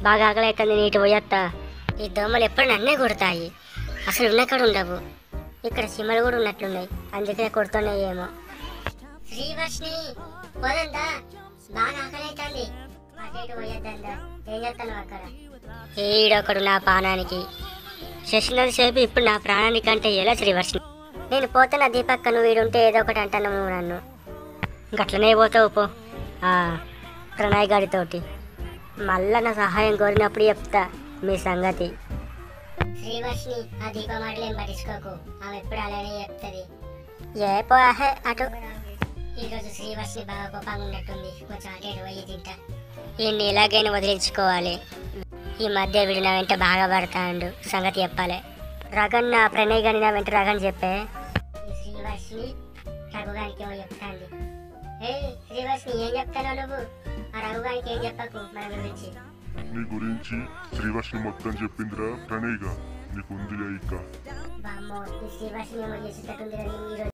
బాగా ఆకలి అవుతుంది, నీటి పోయత్తా. ఈ దోమలు ఎప్పుడు నన్నే కొడతాయి, అసలు ఉన్నక్కడ ఉండవు. ఇక్కడ సిమ్మలు కూడా ఉన్నట్లున్నాయి, అందుకే కొడుతున్నాయి ఏమో. శ్రీవర్షిని పోదందా, బాగా ఆకలి అవుతుంది, అటు పోయొద్దా. ఏం చేస్తాను అక్కడ? ఈడొకడు నా ప్రాణానికి చేసినంత సేపు ఇప్పుడు నా ప్రాణానికి అంటే ఎలా శ్రీవర్షిని? నేను పోతున్నా దీపక్క, నువ్వు వీడుంటే ఏదో ఒకటి అంటాను నన్ను. గట్లనే పోతావు పో ప్రణయ్ గారితోటి. మళ్ళా నా సహాయం కోరినప్పుడు చెప్తా మీ సంగతి. శ్రీవర్షిని ఆ దీప మాటలు ఏం పట్టించుకోకు, ఆమె ఎప్పుడు అలానే చెప్తుంది. ఏ పోహే అటు. ఈరోజు శ్రీవర్షిని బాగా కోపంగా ఉన్నట్టుంది, కొంచెం అటు ఇటు పోయి తింటా. ఈయన్ని ఎలాగైనా వదిలించుకోవాలి. ఈ మధ్య వీడు నా వెంట బాగా పడతాడు, సంగతి చెప్పాలి. రగన్ నా ప్రణయ్ గాని నా వెంట రగన్ చెప్పే. శ్రీవర్షిని రఘుగానికి ఏమో చెప్తాంది. శ్రీవర్షిని ఏం చెప్తానో నువ్వు? ఆ రఘుగానికి ఏం చెప్పకు మన గురించి. నీ గురించి శ్రీవర్షిని మొత్తం చెప్పిందిరా ప్రణయ్గా, నీకు ఉందిలే ఇక. బామ్మో, ఈ శ్రీవర్షిని ఏమో చేసేటట్టుంది.